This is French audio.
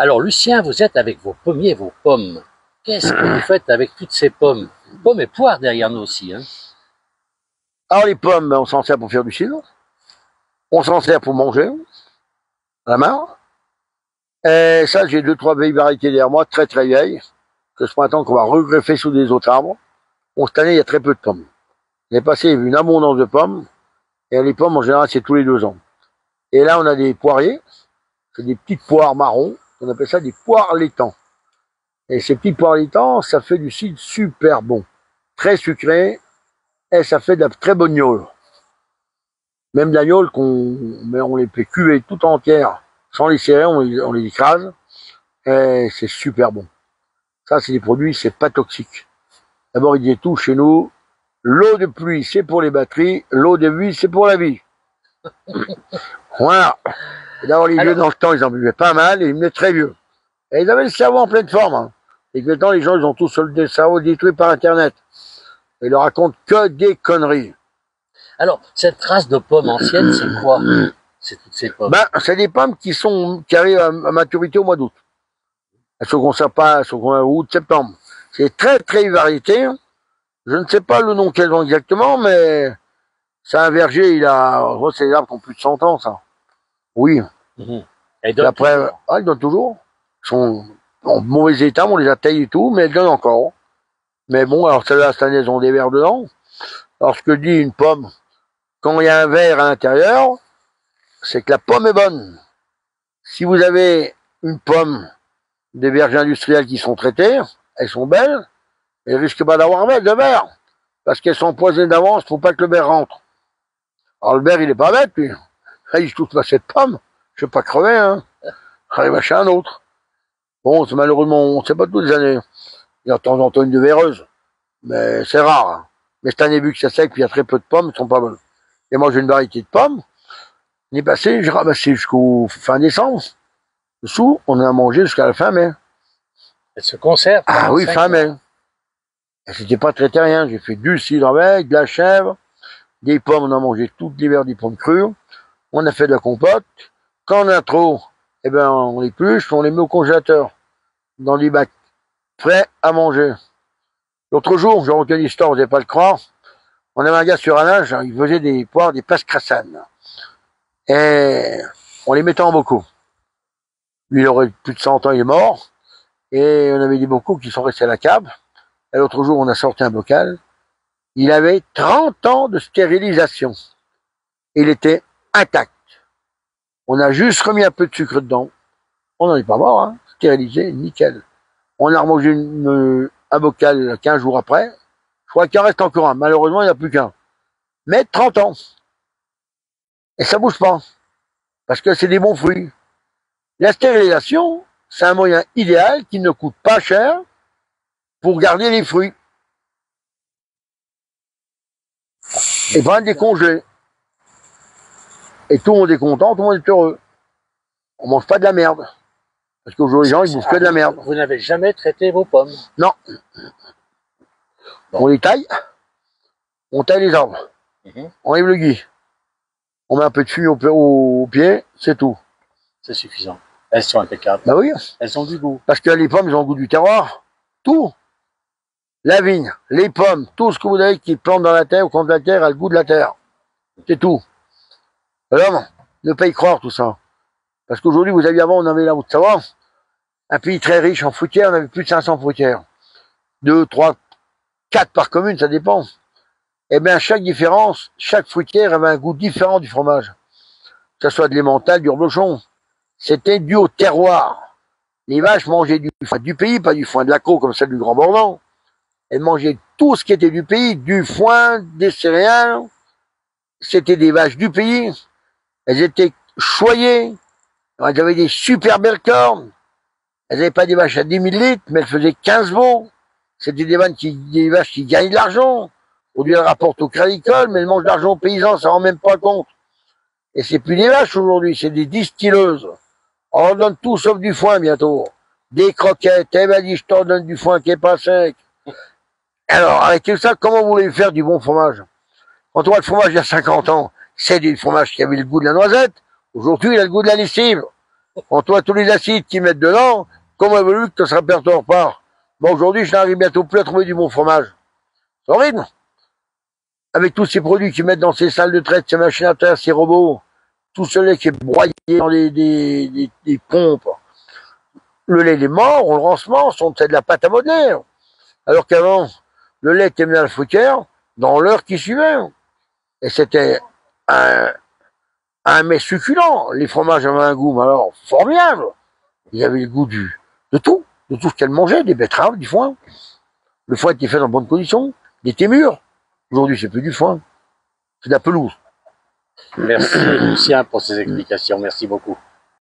Alors, Lucien, vous êtes avec vos pommiers, vos pommes. Qu'est-ce que vous faites avec toutes ces pommes? Pommes et poires derrière nous aussi, hein. Alors les pommes, on s'en sert pour faire du cidre. On s'en sert pour manger, à la main. Et ça, j'ai 2-3 vieilles variétés derrière moi, très très vieilles, que ce printemps qu'on va regreffer sous des autres arbres. Bon, cette année, il y a très peu de pommes. L'année passée, il y a eu une abondance de pommes. Et les pommes, en général, c'est tous les 2 ans. Et là, on a des poiriers. C'est des petites poires marron. On appelle ça des poires laitants. Et ces petits poires laitants, ça fait du cidre super bon. Très sucré. Et ça fait de la très bonne gnôle. Même de la gnôle on les fait cuver tout entière, sans les serrer, on les écrase. Et c'est super bon. Ça, c'est des produits, c'est pas toxique. D'abord, il dit tout chez nous. L'eau de pluie, c'est pour les batteries. L'eau de vie, c'est pour la vie. Voilà. D'abord, les vieux, dans le temps, ils en buvaient pas mal et ils venaient très vieux. Et ils avaient le cerveau en pleine forme. Hein. Et maintenant, les gens, ils ont tous le cerveau détruit par Internet. Et ils leur racontent que des conneries. Alors, cette race de pommes anciennes, c'est quoi? C'est toutes ces pommes. Ben, c'est des pommes qui arrivent à maturité au mois d'août. Elles se conservent pas, elles sont août, septembre. C'est très, très variété. Je ne sais pas le nom qu'elles ont exactement, mais c'est un verger, c'est des arbres qui ont plus de 100 ans, ça. Oui. Et après, ils donnent toujours. Ils sont en mauvais état, on les a taillés et tout, mais elles donnent encore. Mais bon, alors celles-là, cette année, elles ont des vers dedans. Alors, ce que dit une pomme, quand il y a un verre à l'intérieur, c'est que la pomme est bonne. Si vous avez une pomme des verges industrielles qui sont traitées, elles sont belles, elles risquent pas d'avoir de verre. Parce qu'elles sont empoisonnées d'avance pour pas que le verre rentre. Alors le verre, il est pas bête, lui. Là, il se touche pas cette pomme. Je vais pas crever, hein. J'arrive à chez un autre. Bon, c'est malheureusement, on sait pas toutes les années. Il y a de temps en temps une de véreuse. Mais c'est rare, hein. Mais cette année, vu que c'est sec, puis il y a très peu de pommes, elles sont pas bonnes. Et moi, j'ai une variété de pommes. L'année passée, j'ai ramassé jusqu'au fin décembre. Dessous, on en a mangé jusqu'à la fin mai. Elle se conserve? Ah oui, fin mai. Et c'était pas traité rien. J'ai fait du cidre avec, de la chèvre, des pommes, on a mangé tout l'hiver des pommes crues. On a fait de la compote. Quand on a trop, eh ben, on l'épluche, on les met au congélateur. Dans des bacs prêts à manger. L'autre jour, j'ai recueilli l'histoire, vous n'allez pas le croire. On avait un gars sur un âge, il faisait des poires, des passes crassanes. Et on les mettait en bocaux. Lui, il aurait plus de 100 ans, il est mort. Et on avait des bocaux qui sont restés à la cave. Et l'autre jour, on a sorti un bocal. Il avait 30 ans de stérilisation. Il était intact. On a juste remis un peu de sucre dedans. On n'en est pas mort, hein. Stérilisé, nickel. On a remangé un bocal 15 jours après. Je crois qu'il en reste encore un. Malheureusement, il n'y en a plus qu'un. Mais 30 ans. Et ça bouge pas. Parce que c'est des bons fruits. La stérilisation, c'est un moyen idéal qui ne coûte pas cher pour garder les fruits. Et pas décongeler. Et tout le monde est content, tout le monde est heureux. On mange pas de la merde. Parce qu'aujourd'hui, les gens, ils bouffent que de la merde. Vous n'avez jamais traité vos pommes? Non. Bon. On les taille. On taille les arbres. On enlève le gui. On met un peu de fumier au pied, c'est tout. C'est suffisant. Elles sont impeccables. Bah oui. Elles ont du goût. Parce que les pommes, elles ont le goût du terroir. Tout. La vigne, les pommes, tout ce que vous avez qui plante dans la terre ou contre la terre a le goût de la terre. C'est tout. Alors, ne pas y croire tout ça. Parce qu'aujourd'hui, vous aviez avant, on avait la Haute-Savoie, un pays très riche en fruitières, on avait plus de 500 fruitières. 2, 3, 4 par commune, ça dépend. Eh bien, chaque différence, chaque fruitière avait un goût différent du fromage. Que ce soit de l'emmental, du reblochon. C'était dû au terroir. Les vaches mangeaient du foin du pays, pas du foin de l'accro comme celle du Grand Bornand. Elles mangeaient tout ce qui était du pays, du foin, des céréales. C'était des vaches du pays. Elles étaient choyées. Elles avaient des super belles cornes. Elles n'avaient pas des vaches à 10 000 litres, mais elles faisaient 15 veaux. C'était des vaches qui gagnent de l'argent. Aujourd'hui, elles rapportent au crédit agricole, mais elles mangent de l'argent aux paysans, ça ne rend même pas compte. Et c'est plus des vaches aujourd'hui, c'est des distilleuses. On donne tout sauf du foin bientôt. Des croquettes, eh ben dis, je t'en donne du foin qui est pas sec. Alors, avec tout ça, comment vous voulez faire du bon fromage? Quand on voit le fromage il y a 50 ans, c'est du fromage qui avait le goût de la noisette. Aujourd'hui, il a le goût de la lessive. En toi, tous les acides qu'ils mettent dedans, comment elle voulu que ce répertoire part? Bon, aujourd'hui, je n'arrive bientôt plus à trouver du bon fromage. C'est horrible. Avec tous ces produits qu'ils mettent dans ces salles de traite, ces machines à terre, ces robots, tout ce lait qui est broyé dans des pompes. Le lait, il est mort, on le rensemence, on fait de la pâte à modeler. Alors qu'avant, le lait était mis à la fruitière dans l'heure qui suivait. Et c'était un mets succulent. Les fromages avaient un goût, mais alors, formidable. Il y avait le goût de tout ce qu'elle mangeait, des betteraves, du foin. Le foin était fait dans de bonnes conditions, il était mûr. Aujourd'hui, c'est plus du foin, c'est de la pelouse. Merci Lucien pour ces explications, merci beaucoup.